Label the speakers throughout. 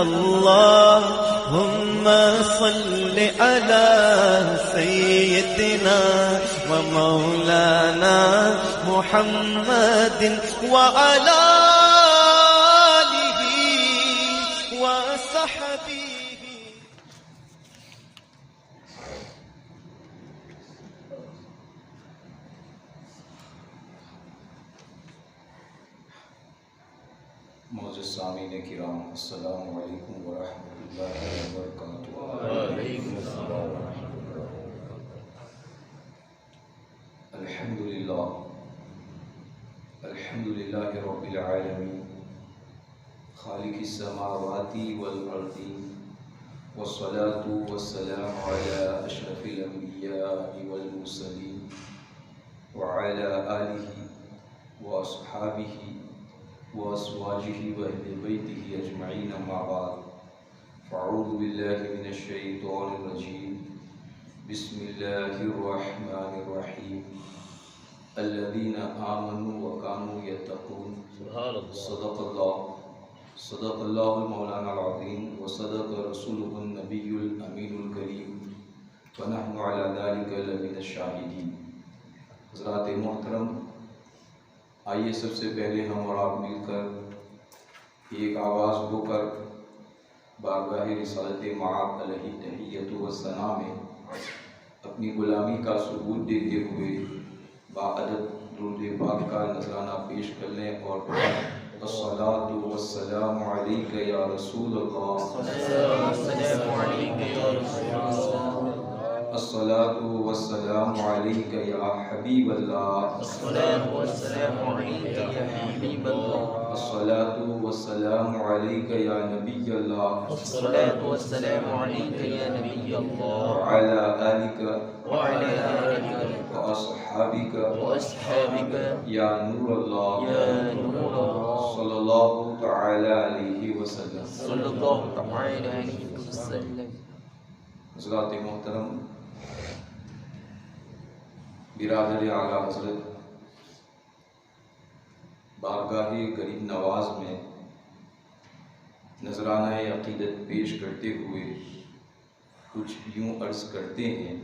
Speaker 1: اللهم صل على سيدنا ومولانا محمد وعلى آله وصحبه.
Speaker 2: معزز سامعین کرام، السلام علیکم ورحمۃ اللہ وبرکاتہ.
Speaker 3: وعلیکم السلام ورحمۃ اللہ.
Speaker 2: الحمدللہ رب العالمین خالق السماوات والارض والصلاة والسلام على اشرف الانبیاء والمرسلین وعلى آلہ واصحابہ وازواجہ واہل بیتہ اجمعین، اما بعد، فاعوذ باللہ من الشیطان الرجیم. بسم اللہ الرحمن الرحیم. الذین آمنوا وکانوا یتقون. صدق اللہ مولانا العظیم وصدق رسولہ النبی الامین الکریم ونحن علی ذلک لمن الشاہدین. حضرات محترم، آئیے سب سے پہلے ہم اور آپ مل کر ایک آواز ہو کر بارگاہ رسالت مآب علیہ تحیۃ و ثنا میں اپنی غلامی کا ثبوت دیتے ہوئے باادب درود پاک کا نذرانہ پیش کر لیں اور الصلاۃ والسلام علیک یا رسول اللہ، الصلاۃ والسلام علیک یا حبیب اللہ، الصلاۃ والسلام علیک یا نبی اللہ، وعلی آلک وأصحابک یا نور اللہ صلی اللہ تعالی علیہ وسلم. حضرات محترم، برادر اعلیٰ حضرت بارگاہ غریب نواز میں نذرانہ عقیدت پیش کرتے ہوئے کچھ یوں عرض کرتے ہیں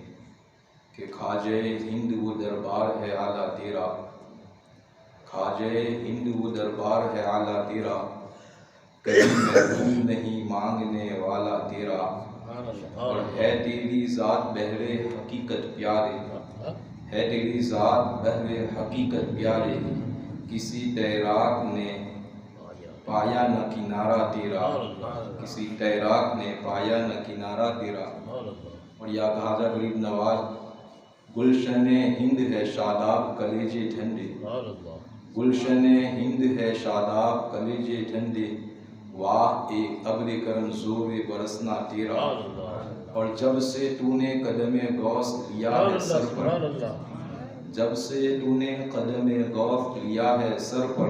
Speaker 2: کہ خواجہ ہند وہ دربار ہے اعلیٰ تیرا، خواجہ ہند وہ دربار ہے اعلیٰ تیرا، کہیں محروم نہیں مانگنے والا تیرا، اور ہے تیری ذات بحر حقیقت پیارے، ہے تیری ذات بحر حقیقت پیارے، کسی تیراک نے پایا نہ کنارہ تیرا، کسی تیراک نے پایا نہ کنارہ تیرا. اور یا خواجہ غریب نواز، گلشن ہند ہے شاداب کلیجے ٹھنڈے، گلشن ہند ہے شاداب کلیجے ٹھنڈے، واہ اے ابر کرم زور برسنا تیرا. اور جب سے تو نے قدم غوث لیا ہے سر پر، جب سے تو نے قدم غوث لیا ہے سر پر،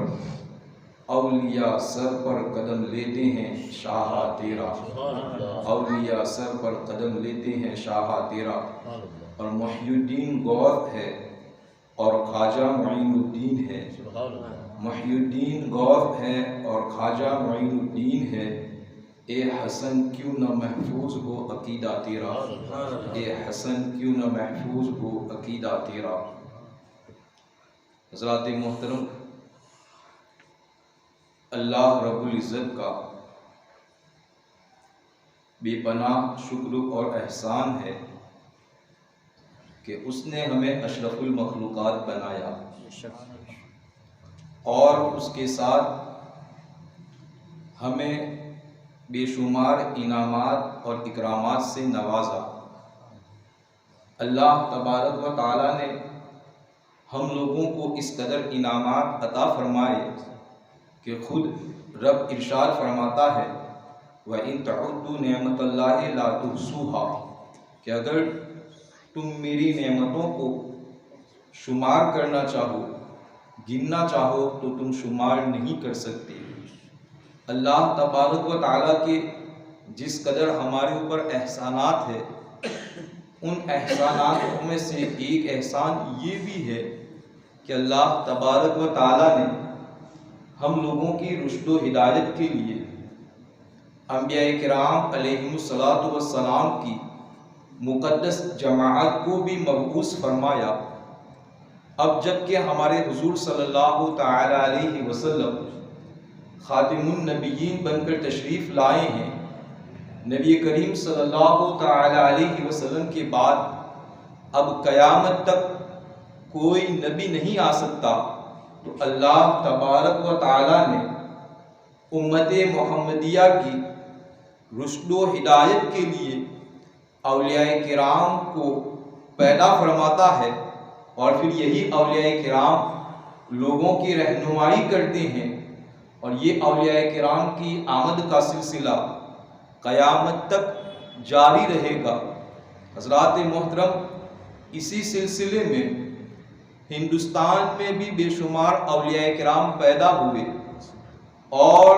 Speaker 2: اولیاء سر پر قدم لیتے ہیں شاہا تیرا، اولیاء سر پر قدم لیتے ہیں شاہا تیرا. اور محی الدین غوث ہے اور خواجہ معین الدین ہے، محی الدین غوث ہے اور خواجہ معین الدین ہے. اے حسن کیوں نہ محفوظ ہو عقیدہ تیرا، اے حسن کیوں نہ محفوظ ہو عقیدہ تیرا. حضرات محترم، اللہ رب العزت کا بے پناہ شکر اور احسان ہے کہ اس نے ہمیں اشرف المخلوقات بنایا اور اس کے ساتھ ہمیں بے شمار انعامات اور اکرامات سے نوازا. اللہ تبارک و تعالیٰ نے ہم لوگوں کو اس قدر انعامات عطا فرمائے کہ خود رب ارشاد فرماتا ہے وَإِن تَعُدُّوا نِعْمَتَ اللَّهِ لَا تُحْصُوهَا، کہ اگر تم میری نعمتوں کو شمار کرنا چاہو، گننا چاہو تو تم شمار نہیں کر سکتے. اللہ تبارک و تعالیٰ کے جس قدر ہمارے اوپر احسانات ہے، ان احسانات میں سے ایک احسان یہ بھی ہے کہ اللہ تبارک و تعالیٰ نے ہم لوگوں کی رشد و ہدایت کے لیے انبیاء کرام علیہم السلام کی مقدس جماعت کو بھی مبعوث فرمایا۔ اب جب کہ ہمارے حضور صلی اللہ تعالی علیہ وسلم خاتم النبیین بن کر تشریف لائے ہیں، نبی کریم صلی اللہ تعالی علیہ وسلم کے بعد اب قیامت تک کوئی نبی نہیں آ سکتا، تو اللہ تبارک و تعالی نے امت محمدیہ کی رشد و ہدایت کے لیے اولیاء کرام کو پیدا فرماتا ہے، اور پھر یہی اولیاء کرام لوگوں کی رہنمائی کرتے ہیں، اور یہ اولیاء کرام کی آمد کا سلسلہ قیامت تک جاری رہے گا۔ حضرات محترم، اسی سلسلے میں ہندوستان میں بھی بے شمار اولیاء کرام پیدا ہوئے، اور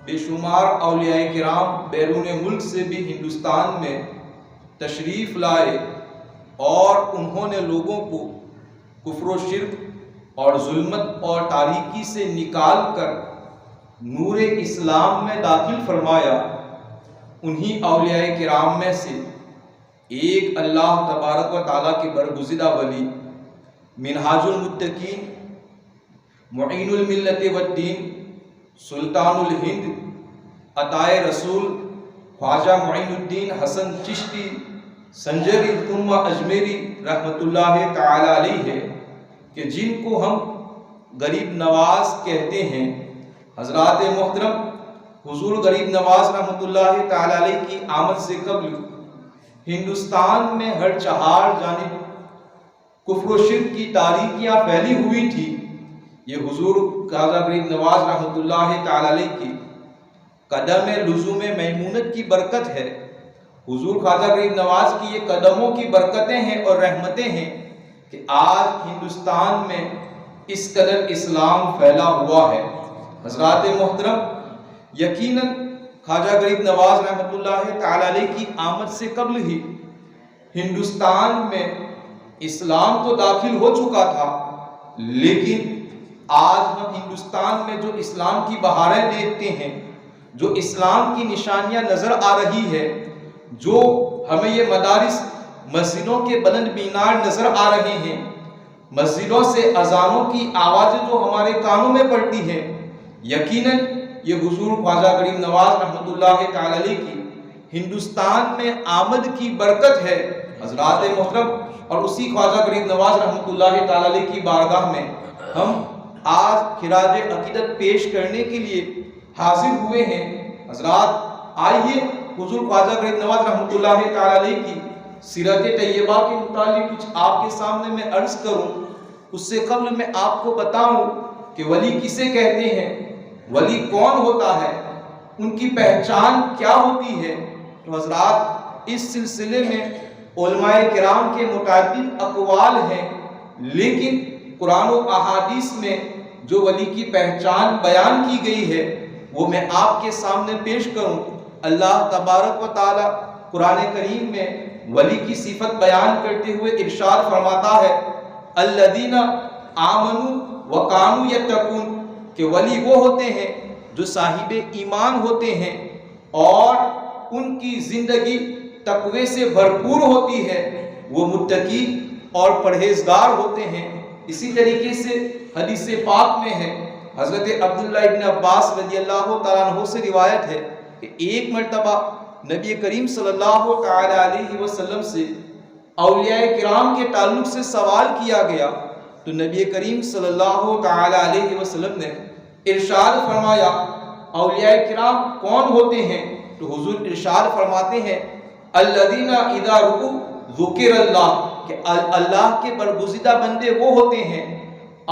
Speaker 2: بے شمار اولیاء کرام بیرون ملک سے بھی ہندوستان میں تشریف لائے، اور انہوں نے لوگوں کو کفر و شرک اور ظلمت اور تاریکی سے نکال کر نور اسلام میں داخل فرمایا۔ انہی اولیاء کرام میں سے ایک اللہ تبارک و تعالیٰ کے برگزیدہ ولی، منہاج المتقین، معین الملت والدین، سلطان الہند، عطائے رسول خواجہ معین الدین حسن چشتی سنجری ثم اجمیری رحمۃ اللہ تعالی علیہ ہے، کہ جن کو ہم غریب نواز کہتے ہیں۔ حضرات محترم، حضور غریب نواز رحمۃ اللہ تعالی علیہ کی آمد سے قبل ہندوستان میں ہر چہار جانب کفر و شرک کی تاریکیاں پھیلی ہوئی تھی۔ یہ حضور خواجہ غریب نواز رحمۃ اللہ تعالی علیہ کی قدم لزوم میمونت کی برکت ہے۔ حضور خواجہ غریب نواز کی یہ قدموں کی برکتیں ہیں اور رحمتیں ہیں کہ آج ہندوستان میں اس قدر اسلام پھیلا ہوا ہے۔ حضرات محترم، یقیناً خواجہ غریب نواز رحمۃ اللہ تعالی علیہ کی آمد سے قبل ہی ہندوستان میں اسلام تو داخل ہو چکا تھا، لیکن آج ہم ہندوستان میں جو اسلام کی بہاریں دیکھتے ہیں، جو اسلام کی نشانیاں نظر آ رہی ہے، جو ہمیں یہ مدارس مسجدوں کے بلند مینار نظر آ رہے ہیں، مسجدوں سے اذانوں کی آوازیں جو ہمارے کانوں میں پڑتی ہیں، یقیناً یہ حضور خواجہ غریب نواز رحمۃ اللہ تعالی علیہ کی ہندوستان میں آمد کی برکت ہے۔ حضرات محترم، اور اسی خواجہ غریب نواز رحمۃ اللہ تعالی علیہ کی بارگاہ میں ہم آج خراج عقیدت پیش کرنے کے لیے حاضر ہوئے ہیں۔ حضرات، آئیے حضور خواجہ غریب نواز رحمۃ اللہ تعالی علیہ کی سیرت طیبہ کے متعلق کچھ آپ کے سامنے میں عرض کروں۔ اس سے قبل میں آپ کو بتاؤں کہ ولی کسے کہتے ہیں، ولی کون ہوتا ہے، ان کی پہچان کیا ہوتی ہے۔ تو حضرات، اس سلسلے میں علماء کرام کے متعدد اقوال ہیں، لیکن قرآن و احادیث میں جو ولی کی پہچان بیان کی گئی ہے وہ میں آپ کے سامنے پیش کروں۔ اللہ تبارک و تعالی قرآن کریم میں ولی کی صفت بیان کرتے ہوئے ارشاد فرماتا ہے، الذین آمنوا وکانوا یتقون، کہ ولی وہ ہوتے ہیں جو صاحب ایمان ہوتے ہیں اور ان کی زندگی تقوی سے بھرپور ہوتی ہے، وہ متقی اور پرہیزگار ہوتے ہیں۔ اسی طریقے سے حدیث پاک میں ہے، حضرت عبداللہ ابن عباس رضی اللہ تعالیٰ عنہ سے روایت ہے کہ ایک مرتبہ نبی کریم صلی اللہ تعالی علیہ وسلم سے اولیاء کرام کے تعلق سے سوال کیا گیا، تو نبی کریم صلی اللہ تعالی علیہ وسلم نے ارشاد فرمایا، اولیاء کرام کون ہوتے ہیں؟ تو حضور ارشاد فرماتے ہیں، الذین اذا رؤوا ذکر اللہ، کہ اللہ کے برگزیدہ بندے وہ ہوتے ہیں،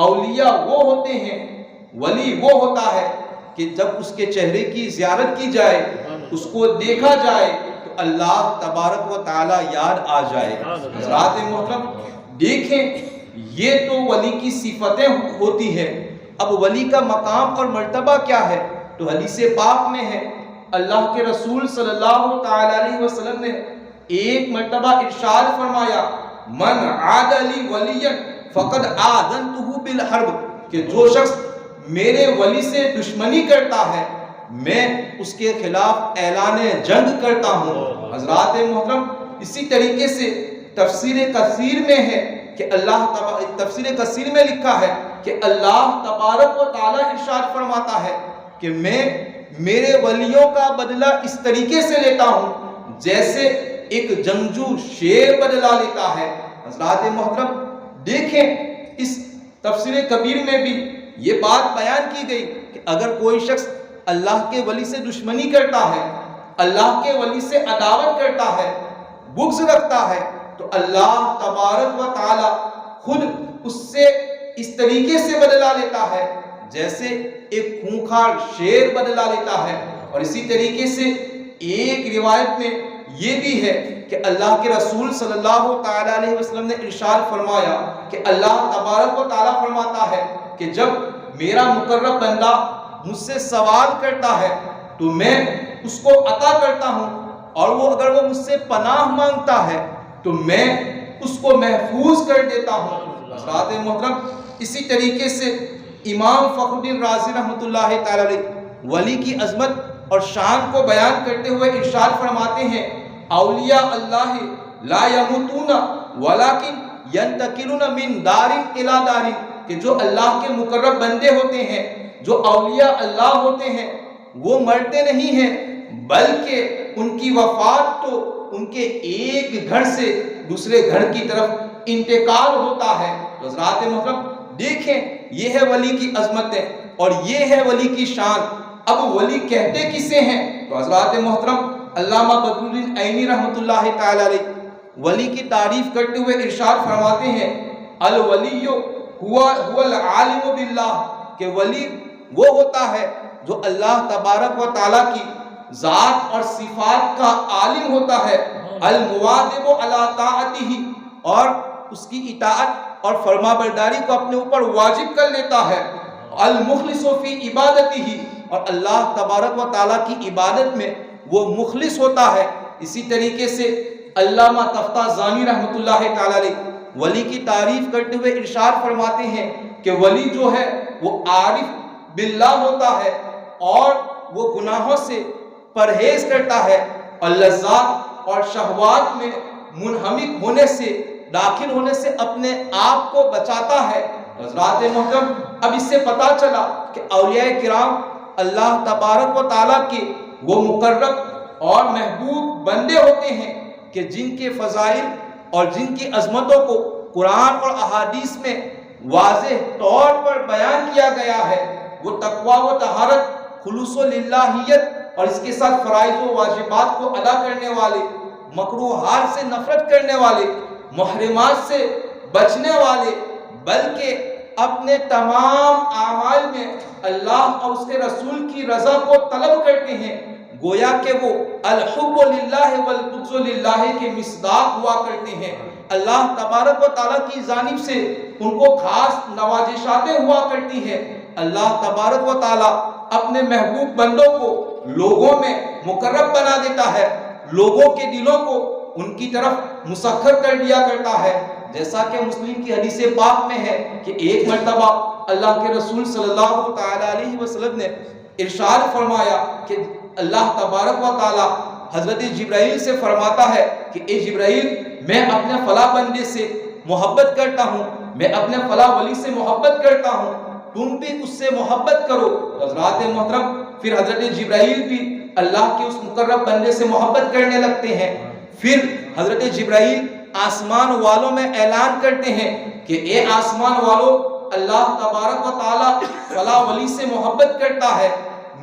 Speaker 2: اولیاء وہ ہوتے ہیں، ولی وہ ہوتا ہے کہ جب اس کے چہرے کی زیارت کی جائے، اس کو دیکھا جائے تو اللہ تبارک و تعالی یاد آ جائے۔ حضرات محترم، دیکھیں یہ تو ولی کی صفتیں ہوتی ہیں، اب ولی کا مقام اور مرتبہ کیا ہے؟ تو حدیث پاک میں ہے، اللہ کے رسول صلی اللہ تعالی علیہ وسلم نے ایک مرتبہ ارشاد فرمایا، من عاد لی ولیا فقد آذنتہ بالحرب، کہ جو شخص میرے ولی سے دشمنی کرتا ہے میں اس کے خلاف اعلان جنگ کرتا ہوں۔ حضرات محترم، اسی طریقے سے تفسیر کثیر میں ہے کہ تفسیر کثیر میں لکھا ہے کہ اللہ تبارک و تعالی ارشاد فرماتا ہے کہ میں میرے ولیوں کا بدلہ اس طریقے سے لیتا ہوں جیسے ایک جنگجو شیر بدلہ لیتا ہے۔ حضرات محترم دیکھیں، اس تفسیر کبیر میں بھی یہ بات بیان کی گئی کہ اگر کوئی شخص اللہ کے ولی سے دشمنی کرتا ہے، اللہ کے ولی سے عداوت کرتا ہے، بغض رکھتا ہے، تو اللہ تبارک و تعالی خود اس سے اس طریقے سے بدلہ لیتا ہے جیسے ایک خونخوار شیر بدلہ لیتا ہے۔ اور اسی طریقے سے ایک روایت میں یہ بھی ہے کہ اللہ کے رسول صلی اللہ تعالی علیہ وسلم نے ارشاد فرمایا کہ اللہ تبارک و تعالی فرماتا ہے کہ جب میرا مقرب بندہ مجھ سے سوال کرتا ہے تو میں اس کو عطا کرتا ہوں، اور اگر وہ مجھ سے پناہ مانگتا ہے تو میں اس کو محفوظ کر دیتا ہوں۔ حضرات محترم، اسی طریقے سے امام فخر الدین رازی رحمۃ اللہ تعالی علیہ ولی کی عظمت اور شان کو بیان کرتے ہوئے ارشاد فرماتے ہیں، اولیاء اللہ لا یموتون ولکن ینتقلون من دار الی دار، کہ جو اللہ کے مقرب بندے ہوتے ہیں، جو اولیاء اللہ ہوتے ہیں، وہ مرتے نہیں ہیں بلکہ ان کی وفات تو ان کے ایک گھر سے دوسرے گھر کی طرف انتقال ہوتا ہے۔ حضرات محترم دیکھیں، یہ ہے ولی کی عظمت اور یہ ہے ولی کی شان۔ اب ولی کہتے کسے ہیں؟ تو حضرات محترم علامہ بدر الدین عینی رحمۃ اللہ تعالی علیہ ولی کی تعریف کرتے ہوئے ارشاد فرماتے ہیں، الولی ہوا العالم باللہ، کہ ولی وہ ہوتا ہے جو اللہ تبارک و تعالیٰ کی ذات اور صفات کا عالم ہوتا ہے، المواظب علی طاعتہ، اور اس کی اطاعت اور فرما برداری کو اپنے اوپر واجب کر لیتا ہے، المخلص فی عبادتہ، اور اللہ تبارک و تعالیٰ کی عبادت میں وہ مخلص ہوتا ہے۔ اسی طریقے سے علامہ تفتازانی رحمۃ اللہ تعالی علیہ ولی کی تعریف کرتے ہوئے ارشاد فرماتے ہیں کہ ولی جو ہے وہ عارف باللہ ہوتا ہے اور وہ گناہوں سے پرہیز کرتا ہے اور لذات اور شہوات میں منہمک ہونے سے، داخل ہونے سے اپنے آپ کو بچاتا ہے۔ حضرات محترم، اب اس سے پتا چلا کہ اولیاء کرام اللہ تبارک و تعالیٰ کے وہ مقرب اور محبوب بندے ہوتے ہیں کہ جن کے فضائل اور جن کی عظمتوں کو قرآن اور احادیث میں واضح طور پر بیان کیا گیا ہے۔ وہ تقوی و طہارت، خلوص و للہیت اور اس کے ساتھ فرائض و واجبات کو ادا کرنے والے، مکروہات سے نفرت کرنے والے، محرمات سے بچنے والے، بلکہ اپنے تمام اعمال میں اللہ اور اس کے رسول کی رضا کو طلب کرتے ہیں، گویا کہ وہ الحب للہ والبغض للہ کے مصداق ہوا کرتے ہیں۔ اللہ تبارک و تعالیٰ کی جانب سے ان کو خاص نوازشاتیں ہوا کرتی ہیں۔ اللہ تبارک و تعالیٰ اپنے محبوب بندوں کو لوگوں میں مقرب بنا دیتا ہے، لوگوں کے دلوں کو ان کی طرف مسخر کر دیا کرتا ہے، جیسا کہ مسلم کی حدیث پاک میں ہے کہ ایک مرتبہ اللہ کے رسول صلی اللہ تعالی علیہ وسلم نے ارشاد فرمایا کہ اللہ تبارک و تعالی حضرت جبرائیل سے فرماتا ہے کہ اے جبرائیل، میں اپنے فلاں بندے سے محبت کرتا ہوں، میں اپنے فلاں ولی سے محبت کرتا ہوں، تم بھی اس سے محبت کرو۔ حضرات محترم، پھر حضرت جبرائیل بھی اللہ کے اس مقرب بندے سے محبت کرنے لگتے ہیں۔ پھر حضرت جبرائیل آسمان والوں میں اعلان کرتے ہیں کہ اے آسمان والوں، اللہ تبارک و تعالی فلاں ولی سے محبت کرتا ہے،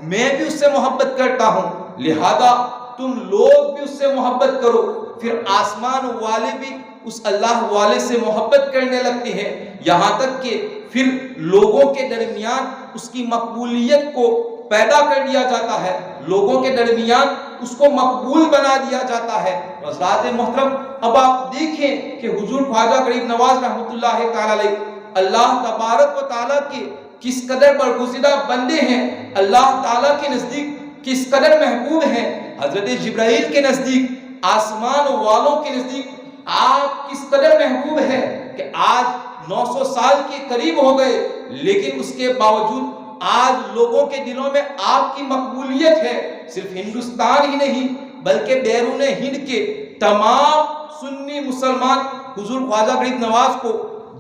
Speaker 2: میں بھی اس سے محبت کرتا ہوں، لہذا تم لوگ بھی اس سے محبت کرو۔ پھر آسمان والے بھی اس اللہ والے سے محبت کرنے لگتے ہیں، یہاں تک کہ پھر لوگوں کے درمیان اس کی مقبولیت کو پیدا کر دیا جاتا ہے، لوگوں کے درمیان اس کو مقبول بنا دیا جاتا ہے۔ حضرات محترم، اب آپ دیکھیں کہ حضور خواجہ غریب نواز رحمۃ اللہ تعالی علیہ اللہ تبارک و تعالیٰ کے کس قدر برگزیدہ بندے ہیں، اللہ تعالیٰ کے نزدیک کس قدر محبوب ہیں۔ حضرت جبرائیل کے نزدیک، آسمان والوں کے نزدیک آپ کس قدر محبوب ہیں کہ آج 900 سال کے قریب ہو گئے، لیکن اس کے باوجود آج لوگوں کے دلوں میں آپ کی مقبولیت ہے، صرف ہندوستان ہی نہیں بلکہ بیرون ہند کے تمام سنی مسلمان حضور خواجہ غریب نواز کو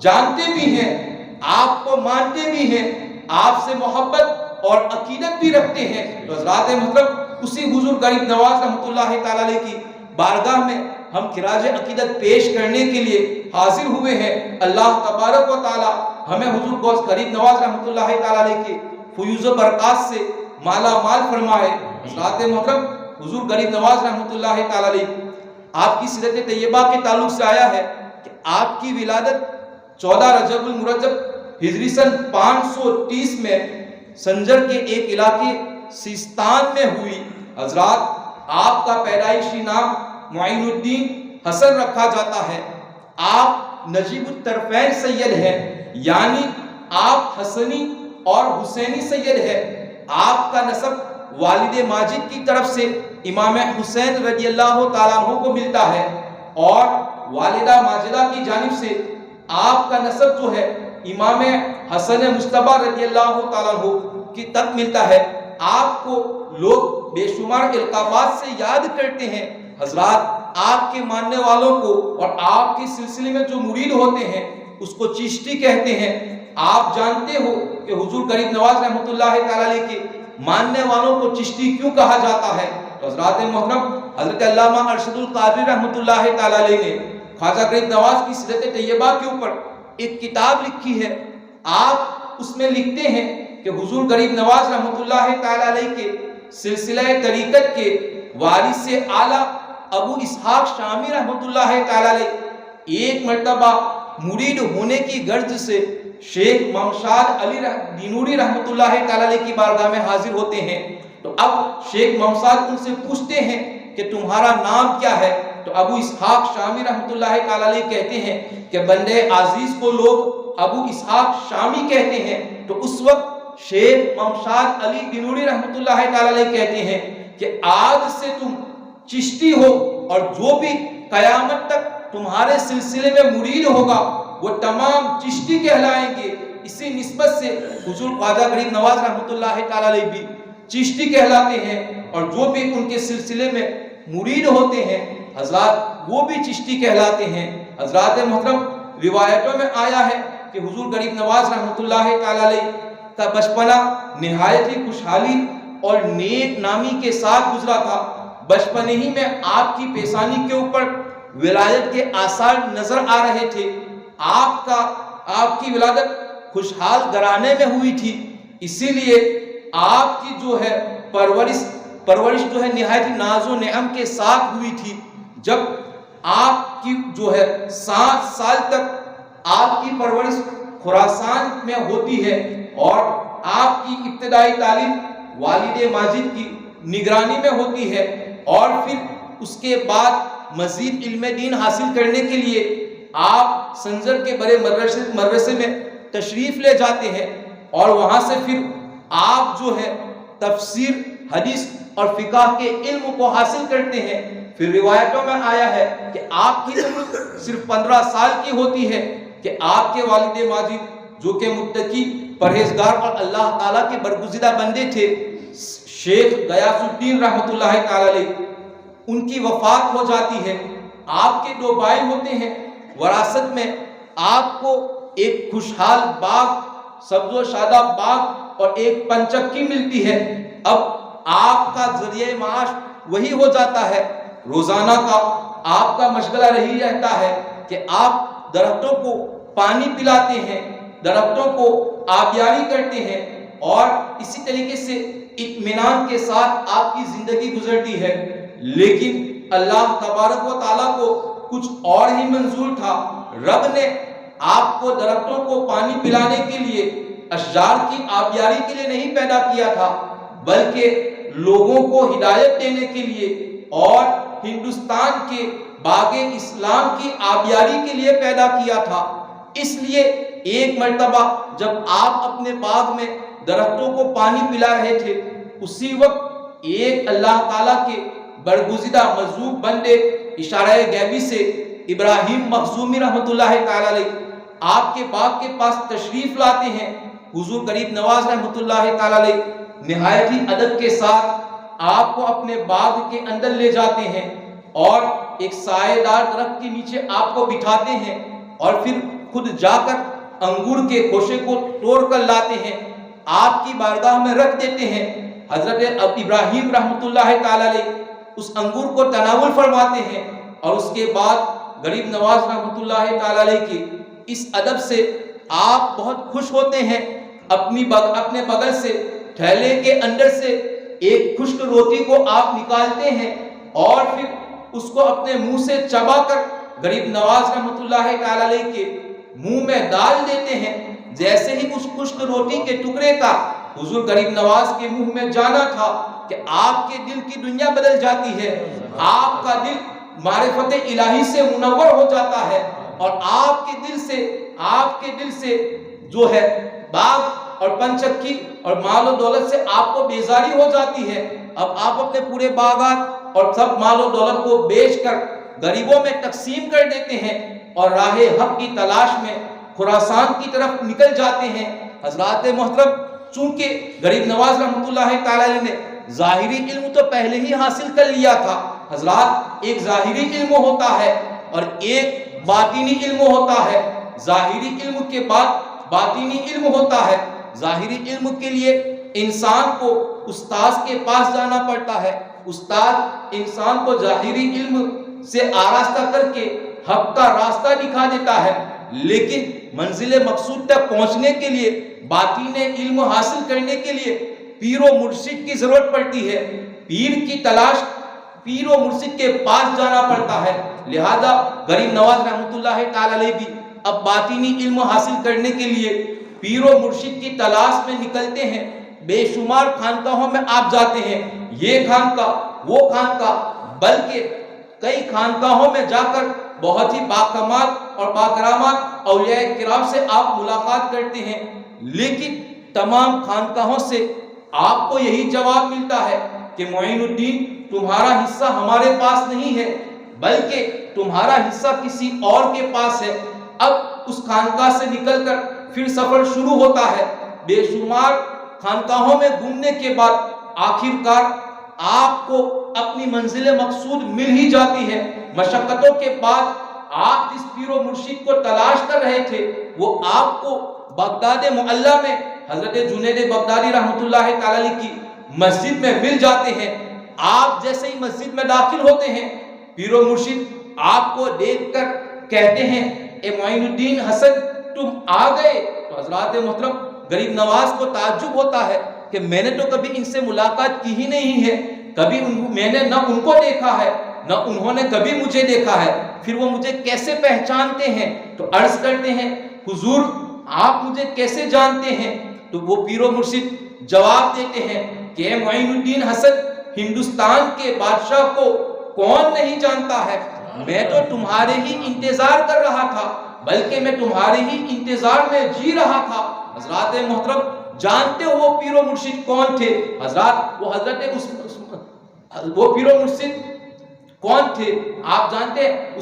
Speaker 2: جانتے بھی ہیں، آپ کو مانتے بھی ہیں، آپ سے محبت اور عقیدت بھی رکھتے ہیں۔ تو حضرات محترم، اسی حضور غریب نواز رحمۃ اللہ تعالی علیہ کی بارگاہ میں ہم خراج عقیدت پیش کرنے کے لیے حاضر ہوئے ہیں۔ اللہ تبارک و تعالی ہمیں حضور غوث غریب نواز رحمۃ اللہ تعالی علیہ کے فیوز و برکات سے مالا مال فرمائے۔ حضرات محترم، حضور غریب نواز رحمۃ اللہ تعالی علیہ آپ کی سیرت طیبہ کے تعلق سے آیا ہے کہ آپ کی ولادت 14 رجب المرجب ہجری سن 530 میں سنجر کے ایک علاقے سیستان میں ہوئی۔ حضرات، آپ کا پیدائشی نام معین الدین حسن رکھا جاتا ہے۔ آپ نجیب الطرفین سید ہیں، یعنی آپ حسنی اور حسینی سید ہیں۔ آپ کا نسب والد ماجد کی طرف سے امام حسین رضی اللہ تعالیٰ عنہ کو ملتا ہے، اور والدہ ماجدہ کی جانب سے آپ کا نسب جو ہے امام حسن مجتبی رضی اللہ تعالیٰ عنہ کی تک ملتا ہے۔ آپ کو لوگ بے شمار القابات سے یاد کرتے ہیں۔ حضرات، آپ کے ماننے والوں کو اور آپ کے سلسلے میں جو مرید ہوتے ہیں اس کو چشتی کہتے ہیں۔ آپ جانتے ہو کہ حضور غریب نواز رحمۃ اللہ تعالی علیہ کے ماننے والوں کو چشتی کیوں کہا جاتا ہے؟ تو حضرات محترم، حضرت علامہ ارشد القادری رحمۃ اللہ تعالی علیہ نے خواجہ غریب نواز کی سیرت طیبہ کے اوپر ایک کتاب لکھی ہے۔ آپ اس میں لکھتے ہیں کہ حضور غریب نواز رحمۃ اللہ تعالی علیہ کے سلسلہ طریقت کے وارث اعلیٰ ابو اسحاق شامی رحمۃ اللہ تعالی علیہ ایک مرتبہ مرید ہونے کی غرض سے شیخ ممشاد علی دینوری رحمۃ اللہ تعالی علیہ کی بارگاہ میں حاضر ہوتے ہیں۔ تو اب شیخ ممشاد ان سے پوچھتے ہیں کہ تمہارا نام کیا ہے؟ تو ابو اسحاق شامی رحمۃ اللہ تعالی علیہ کہتے ہیں کہ بندے عزیز کو لوگ ابو اسحاق شامی کہتے ہیں۔ تو اس وقت شیخ ممشاد علی دینوری رحمۃ اللہ تعالی علیہ کہتے ہیں کہ آج سے تم چشتی ہو، اور جو بھی قیامت تک تمہارے سلسلے میں مرید ہوگا وہ تمام چشتی کہلائیں گے۔ اسی نسبت سے حضور خواجہ غریب نواز رحمۃ اللہ تعالی علیہ بھی چشتی کہلاتے ہیں، اور جو بھی ان کے سلسلے میں مرید ہوتے ہیں حضرات وہ بھی چشتی کہلاتے ہیں۔ حضرات محترم، روایتوں میں آیا ہے کہ حضور غریب نواز رحمۃ اللہ تعالی علیہ کا بچپنا نہایت ہی خوشحالی اور نیک نامی کے ساتھ گزرا تھا۔ بچپنے ہی میں آپ کی پیشانی کے اوپر ولادت کے آثار نظر آ رہے تھے۔ آپ کی ولادت خوشحال گھرانے میں ہوئی تھی، اسی لیے آپ کی جو ہے پرورش جو ہے نہایت ناز و نعم کے ساتھ ہوئی تھی۔ جب آپ کی جو ہے 7 سال تک آپ کی پرورش خراسان میں ہوتی ہے، اور آپ کی ابتدائی تعلیم والد ماجد کی نگرانی میں ہوتی ہے، اور پھر اس کے بعد مزید علم دین حاصل کرنے کے لیے آپ سنجر کے بڑے مدرسے میں تشریف لے جاتے ہیں، اور وہاں سے پھر آپ جو ہے تفسیر، حدیث اور فقہ کے علم کو حاصل کرتے ہیں۔ پھر روایتوں میں آیا ہے کہ آپ کی عمر صرف 15 سال کی ہوتی ہے کہ آپ کے والد ماجد جو کہ متقی، پرہیزگار اور اللہ تعالیٰ کے برگزیدہ بندے تھے، شیخ غیاث الدین رحمۃ اللہ تعالی علیہ، ان کی وفات ہو جاتی ہے۔ آپ کے 2 بھائی ہوتے ہیں، وراثت میں آپ کو ایک خوشحال باغ، سبز و شاداب باغ اور ایک پنچکی ملتی ہے۔ اب آپ کا ذریعہ معاش وہی ہو جاتا ہے، روزانہ کا آپ کا مشغلہ رہی رہتا ہے کہ آپ درختوں کو پانی پلاتے ہیں، درختوں کو آبیاری کرتے ہیں، اور اسی طریقے سے اطمینان کے ساتھ آپ کی زندگی گزرتی ہے۔ لیکن اللہ تبارک و تعالیٰ کو کچھ اور ہی منظور تھا۔ رب نے آپ کو درختوں کو پانی پلانے کے لیے، اشجار کی آبیاری کے لیے نہیں پیدا کیا تھا، بلکہ لوگوں کو ہدایت دینے کے لیے اور ہندوستان کے باغ اسلام کی آبیاری کے لیے پیدا کیا تھا۔ اس لیے ایک مرتبہ جب آپ اپنے باغ میں درختوں کو پانی پلا رہے تھے، اسی وقت ایک اللہ تعالیٰ کے برگزیدہ مذہوب بندے اشارہ غیبی سے ابراہیم مخزومی رحمۃ اللہ تعالی علیہ آپ کے باغ کے پاس تشریف لاتے ہیں، حضور غریب نواز رحمۃ اللہ تعالی علیہ نہایت ہی ادب کے ساتھ آپ کو اپنے باغ کے اندر لے جاتے ہیں اور ایک سائے دار درخت کے نیچے آپ کو بٹھاتے ہیں اور پھر خود جا کر انگور کے خوشے کو توڑ کر لاتے ہیں، آپ کی بارگاہ میں رکھ دیتے ہیں۔ حضرت ابراہیم رحمۃ اللہ تعالی علیہ اس انگور کو تناول فرماتے ہیں اور اس کے بعد غریب نواز رحمۃ اللہ تعالی علیہ کے اس ادب سے آپ بہت خوش ہوتے ہیں۔ اپنے بغل سے تھیلے کے اندر سے ایک خشک روٹی کو آپ نکالتے ہیں اور پھر اس کو اپنے منہ سے چبا کر غریب نواز رحمۃ اللہ تعالی علیہ کے منہ میں ڈال دیتے ہیں۔ جیسے ہی اس خشک روٹی کے ٹکڑے کا حضور غریب نواز کے منہ میں جانا تھا کہ آپ کے دل کی دنیا بدل جاتی ہے، آپ کا دل معرفت الہی سے منور ہو جاتا ہے اور آپ کے دل سے جو ہے باغ اور پنچکی اور مال و دولت سے آپ کو بیزاری ہو جاتی ہے۔ اب آپ اپنے پورے باغات اور سب مال و دولت کو بیچ کر غریبوں میں تقسیم کر دیتے ہیں اور راہ حق کی تلاش میں خراسان کی طرف نکل جاتے ہیں۔ حضرات محترم، چونکہ غریب نواز رحمۃ اللہ تعالی علیہ نے ظاہری علم تو پہلے ہی حاصل کر لیا تھا۔ حضرات، ایک ظاہری علم ہوتا ہے اور ایک باطنی علم ہوتا ہے۔ ظاہری علم کے بعد باطنی علم ہوتا ہے۔ ظاہری علم کے لیے انسان کو استاذ کے پاس جانا پڑتا ہے، استاد انسان کو ظاہری علم سے آراستہ کر کے حق کا راستہ دکھا دیتا ہے، لیکن منزل مقصود تک پہنچنے کے لیے باطنی علم حاصل کرنے کے لیے پیر و مرشد کی ضرورت پڑتی ہے۔ پیر کی تلاش پیر و مرشد کے پاس جانا پڑتا ہے۔ لہذا غریب نواز رحمۃ اللہ تعالی علیہ بھی اب باطنی علم حاصل کرنے کے لیے پیر و مرشد کی تلاش میں نکلتے ہیں۔ بے شمار خانقاہوں میں آپ جاتے ہیں، یہ خانقاہ وہ خانقاہ، بلکہ کئی خانقاہوں میں جا کر بہت ہی باکمال اور باکرامات اولیاء کرام سے آپ ملاقات کرتے ہیں، لیکن تمام خانقاہوں سے آپ کو یہی جواب ملتا ہے کہ معین الدین، تمہارا حصہ ہمارے پاس نہیں ہے بلکہ تمہارا حصہ کسی اور کے پاس ہے۔ اب اس خانقاہ سے نکل کر پھر سفر شروع ہوتا ہے۔ بے شمار خانقاہوں میں گھومنے کے بعد آخر کار آپ کو اپنی منزل مقصود مل ہی جاتی ہے۔ مشقتوں کے بعد آپ جس پیر و مرشد کو تلاش کر رہے تھے وہ آپ کو بغداد معلیٰ میں حضرت جنید بغدادی رحمۃ اللہ تعالی علیہ کی مسجد میں مل جاتے ہیں۔ آپ جیسے ہی مسجد میں داخل ہوتے ہیں، پیر و مرشد آپ کو دیکھ کر کہتے ہیں، اے معین الدین حسن، تم آ گئے۔ تو حضرات محترم، غریب نواز کو تعجب ہوتا ہے کہ میں نے تو کبھی ان سے ملاقات کی ہی نہیں ہے، کبھی میں نے نہ ان کو دیکھا ہے نہ انہوں نے کبھی مجھے دیکھا ہے، پھر وہ مجھے کیسے پہچانتے ہیں؟ تو عرض کرتے ہیں، حضور آپ مجھے کیسے جانتے ہیں؟ تو وہ پیر و مرشد جواب دیتے ہیں کہ اے معین الدین حسن، ہندوستان کے بادشاہ کو کون نہیں جانتا ہے؟ میں تو تمہارے ہی انتظار کر رہا تھا، بلکہ میں تمہارے ہی انتظار میں جی رہا تھا۔ حضرات محترم، جانتے ہو وہ پیر و مرشد کون تھے؟ حضرات، وہ پیر و مرشد کون تھے؟ آپ جانتے ہیں،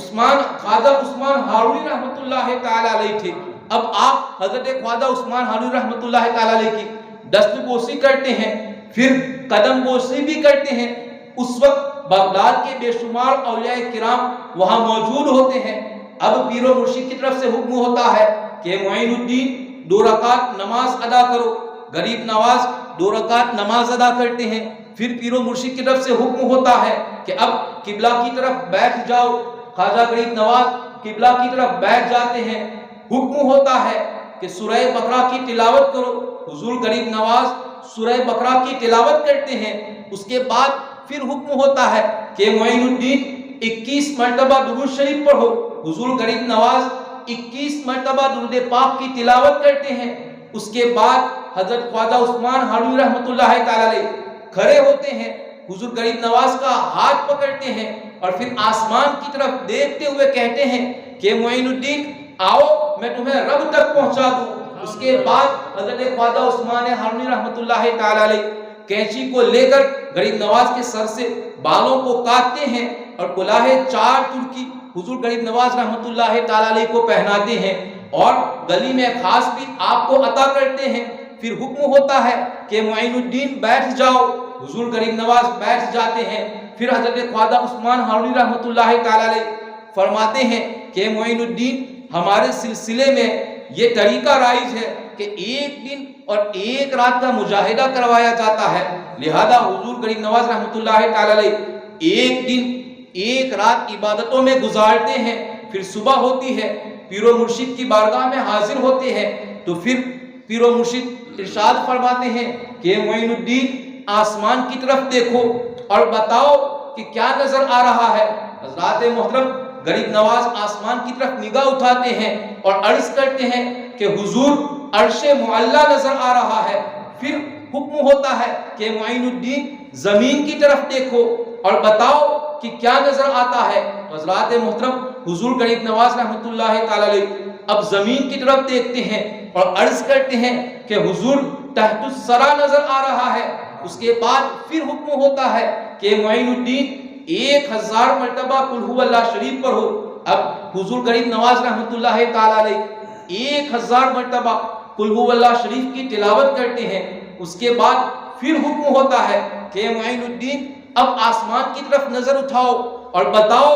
Speaker 2: خواجہ عثمان ہارونی رحمۃ اللہ تعالی علیہ تھے۔ اب آپ حضرت خواجہ عثمان ہارونی رحمۃ اللہ تعالی علیہ کی دست بوسی کرتے ہیں، پھر قدم بوسی بھی کرتے ہیں۔ اس وقت بغداد کے بے شمار اولیاء کرام وہاں موجود ہوتے ہیں۔ اب پیر و مرشد کی طرف سے حکم ہوتا ہے کہ معین الدین 2 رکعت نماز ادا کرو۔ غریب نواز 2 رکعت نماز ادا کرتے ہیں۔ پھر پیر و مرشد کی طرف سے حکم ہوتا ہے کہ اب قبلہ کی طرف بیٹھ جاؤ۔ خواجہ غریب نواز قبلہ کی طرف بیٹھ جاتے ہیں۔ حکم ہوتا ہے کہ سورہ بقرہ کی تلاوت کرو۔ حضور غریب نواز سورہ بقرہ کی تلاوت کرتے ہیں۔ اس کے بعد پھر حکم ہوتا ہے کہ معین الدین 21 مرتبہ درود شریف پڑھو۔ حضور غریب نواز 21 مرتبہ درود پاک کی تلاوت کرتے ہیں۔ اس کے بعد حضرت خواجہ عثمان ہارونی رحمۃ اللہ تعالی علیہ کھڑے ہوتے ہیں، حضور غریب نواز کا ہاتھ پکڑتے ہیں اور پھر آسمان کی طرف دیکھتے ہوئے کہتے ہیں کہ معین الدین آؤ، میں تمہیں رب تک پہنچا دوں۔ اس کے بعد حضرت خواجہ عثمان ہارونی رحمۃ اللہ تعالی علیہ کینچی کو لے کر غریب نواز کے سر سے بالوں کو کاٹتے ہیں اور کلاه 4 ترکی حضور غریب نواز رحمۃ اللہ تعالی علیہ کو پہناتے ہیں اور گلی میں خاص بھی آپ کو عطا کرتے ہیں۔ پھر حکم ہوتا ہے کہ معین الدین بیٹھ جاؤ، حضور غریب نواز بیٹھ جاتے ہیں۔ پھر حضرت خواجہ عثمان ہارونی رحمۃ اللہ تعالی علیہ فرماتے ہیں کہ معین الدین ہمارے سلسلے میں یہ طریقہ رائج ہے کہ ایک دن اور ایک رات کا مجاہدہ کروایا جاتا ہے، لہذا حضور غریب نواز رحمۃ اللہ تعالی علیہ ایک دن ایک رات عبادتوں میں گزارتے ہیں، پھر صبح ہوتی ہے، پیر و مرشد کی بارگاہ میں حاضر ہوتے ہیں، تو پھر پیر و مرشد ارشاد فرماتے ہیں کہ معین الدین آسمان کی طرف دیکھو اور بتاؤ کہ کیا نظر آ رہا ہے۔ حضرات محترم غریب نواز آسمان کی طرف نگاہ اٹھاتے ہیں اور عرض کرتے ہیں کہ حضور عرش معلی نظر آ رہا ہے۔ پھر حکم ہوتا ہے کہ معین الدین زمین کی طرف دیکھو اور بتاؤ کہ کیا نظر آتا ہے۔ حضرات محترم حضور غریب نواز رحمۃ اللہ تعالی علیہ اب زمین کی طرف دیکھتے ہیں اور عرض کرتے ہیں کہ حضور تحت الثری نظر آ رہا ہے۔ اس کے بعد پھر حکم ہوتا ہے کہ معین الدین 1000 مرتبہ قل هو اللہ شریف پڑھو۔ اب حضور غریب نواز رحمۃ اللہ تعالی علیہ 1000 مرتبہ قل هو اللہ شریف کی تلاوت کرتے ہیں۔ اس کے بعد پھر حکم ہوتا ہے کہ معین الدین اب آسمان کی طرف نظر اٹھاؤ اور بتاؤ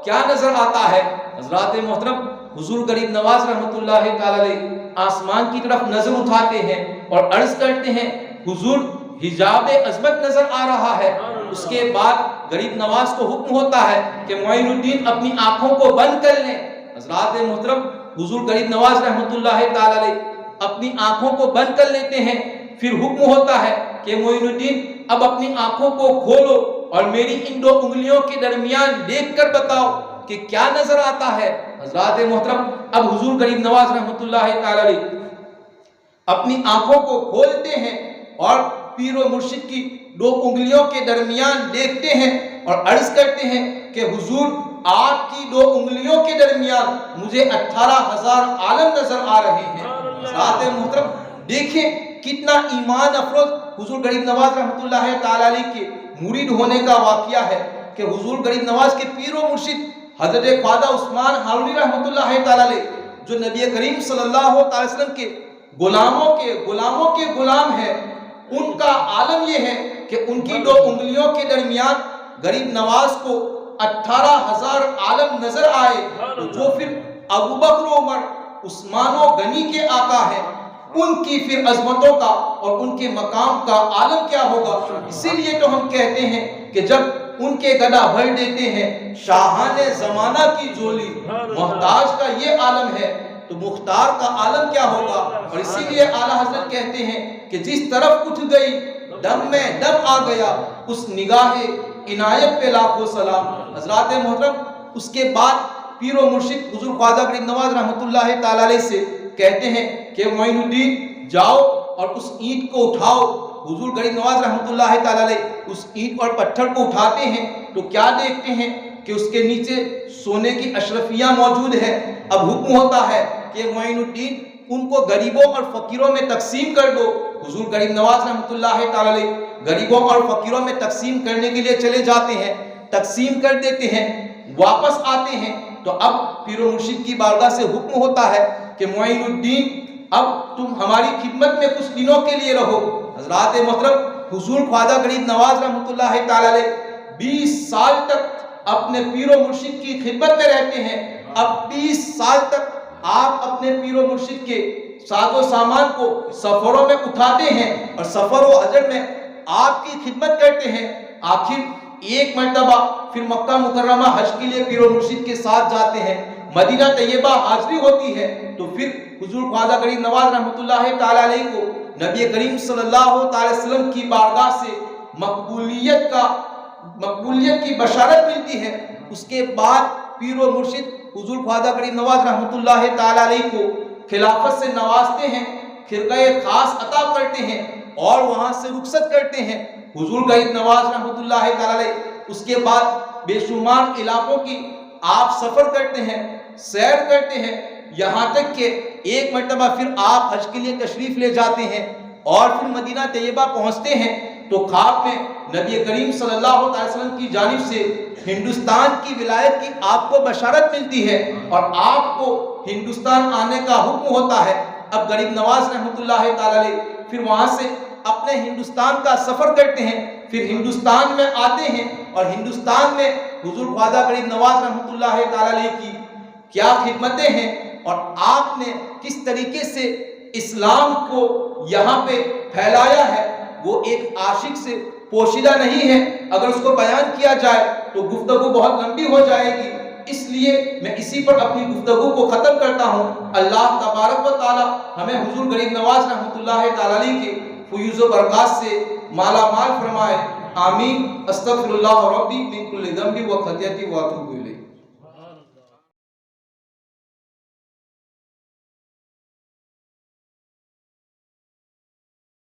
Speaker 2: کیا نظر آتا ہے۔ حضرات محترم حضور غریب نواز رحمۃ اللہ تعالی علیہ آسمان کی طرف نظر اٹھاتے ہیں اور عرض کرتے ہیں حضور حجاب عظمت نظر آ رہا ہے۔ اس کے بعد غریب نواز کو حکم ہوتا ہے کہ معین الدین اپنی آنکھوں کو بند کر لیں۔ حضرات محترم حضور غریب نواز رحمۃ اللہ تعالی علیہ اپنی آنکھوں کو بند کر لیتے ہیں۔ پھر حکم ہوتا ہے کہ معین الدین اب اپنی آنکھوں کو کھولو اور میری ان 2 انگلیوں کے درمیان دیکھ کر بتاؤ کہ کیا نظر آتا ہے۔ حضرات محترم اب حضور غریب نواز رحمۃ اللہ تعالی علیہ اپنی آنکھوں کو کھولتے ہیں اور پیر و مرشد کی 2 انگلیوں کے درمیان دیکھتے ہیں اور عرض کرتے ہیں کہ حضور آپ کی 2 انگلیوں کے درمیان مجھے 18,000 عالم نظر آ رہے ہیں۔ حضرات محترم دیکھیں کتنا ایمان افروز حضور غریب نواز رحمۃ اللہ تعالی علیہ کے مرید ہونے کا واقعہ ہے کہ حضور غریب نواز کے پیر و مرشد حضرت خواجہ عثمان ہارونی رحمۃ اللہ تعالی علیہ جو نبی کریم صلی اللہ علیہ وسلم کے غلاموں کے غلام ہے، ان کا عالم یہ ہے کہ ان کی 2 انگلیوں کے درمیان غریب نواز کو 18,000 عالم نظر آئے، جو پھر ابو بکر و عمر عثمان و غنی کے آقا ہیں، ان کی پھر عظمتوں کا اور ان کے مقام کا عالم کیا ہوگا۔ اسی لیے تو ہم کہتے ہیں کہ جب ان کے گدا بھر دیتے ہیں شاہان زمانہ کی جولی، محتاج کا یہ عالم ہے تو مختار کا عالم کیا ہوگا۔ اور اسی لیے اعلیٰ حضرت کہتے ہیں کہ جس طرف اٹھ گئی دم میں دم آ گیا، اس نگاہ عنایت پہ لاکھوں سلام۔ حضرات محترم اس کے بعد پیر و مرشد حضور خواجہ غریب نواز رحمۃ اللہ تعالی علیہ سے کہتے ہیں کہ معین الدین جاؤ اور اس اینٹ کو اٹھاؤ۔ حضور غریب نواز رحمۃ اللہ تعالی علیہ اس اینٹ اور پتھر کو اٹھاتے ہیں تو کیا دیکھتے ہیں کہ اس کے نیچے سونے کی اشرفیاں موجود ہے۔ اب حکم ہوتا ہے کہ معین الدین ان کو غریبوں اور فقیروں میں تقسیم کر دو۔ حضور غریب نواز رحمۃ اللہ تعالی علیہ غریبوں اور فقیروں میں تقسیم کرنے کے لیے چلے جاتے ہیں، تقسیم کر دیتے ہیں، واپس آتے ہیں تو اب پیر و مرشد کی بارگاہ سے حکم ہوتا ہے کہ معین الدین اب تم ہماری خدمت میں کچھ دنوں کے لیے رہو۔ حضرات محترم حضور خواجہ غریب نواز رحمۃ اللہ تعالی علیہ 20 سال تک اپنے پیر و مرشد کی خدمت میں رہتے ہیں۔ اب 20 سال تک آپ اپنے پیر و مرشد کے ساز و سامان کو سفروں میں اٹھاتے ہیں اور سفر و حضر میں آپ کی خدمت کرتے ہیں۔ آخر ایک مرتبہ پھر مکہ مکرمہ حج کے لیے پیر و مرشد کے ساتھ جاتے ہیں، مدینہ طیبہ حاضری ہوتی ہے تو پھر حضور خواجہ غریب نواز رحمۃ اللہ تعالی علیہ کو نبی کریم صلی اللہ علیہ وسلم کی بارگاہ سے مقبولیت کی بشارت ملتی ہے۔ اس کے بعد پیر و مرشد حضور خواجہ غریب نواز رحمۃ اللہ تعالی علیہ کو خلافت سے نوازتے ہیں، خرقہ خاص عطا کرتے ہیں اور وہاں سے رخصت کرتے ہیں۔ حضور غریب نواز رحمۃ اللہ تعالی علیہ اس کے بعد بے شمار علاقوں کی آپ سفر کرتے ہیں، سیر کرتے ہیں، یہاں تک کہ ایک مرتبہ پھر آپ حج کے لیے تشریف لے جاتے ہیں اور پھر مدینہ طیبہ پہنچتے ہیں تو خواب میں نبی کریم صلی اللہ علیہ وسلم کی جانب سے ہندوستان کی ولایت کی آپ کو بشارت ملتی ہے اور آپ کو ہندوستان آنے کا حکم ہوتا ہے۔ اب غریب نواز رحمۃ اللہ تعالی علیہ پھر وہاں سے اپنے ہندوستان کا سفر کرتے ہیں، پھر ہندوستان میں آتے ہیں اور ہندوستان میں حضور خواجہ غریب نواز رحمۃ اللہ تعالی علیہ کی کیا خدمتیں ہیں اور آپ نے کس طریقے سے اسلام کو یہاں پہ پھیلایا ہے، وہ ایک عاشق سے پوشیدہ نہیں ہے۔ اگر اس کو بیان کیا جائے تو گفتگو بہت لمبی ہو جائے گی، اس لیے میں اسی پر اپنی گفتگو کو ختم کرتا ہوں۔ اللہ تبارک و تعالی ہمیں حضور غریب نواز رحمۃ اللہ تعالی علیہ کے فیوز و برکات سے مالا مال فرمائے، آمین۔ استغفر اللہ ربی من کل ذنب و خطیئۃ و اتوب الیہ۔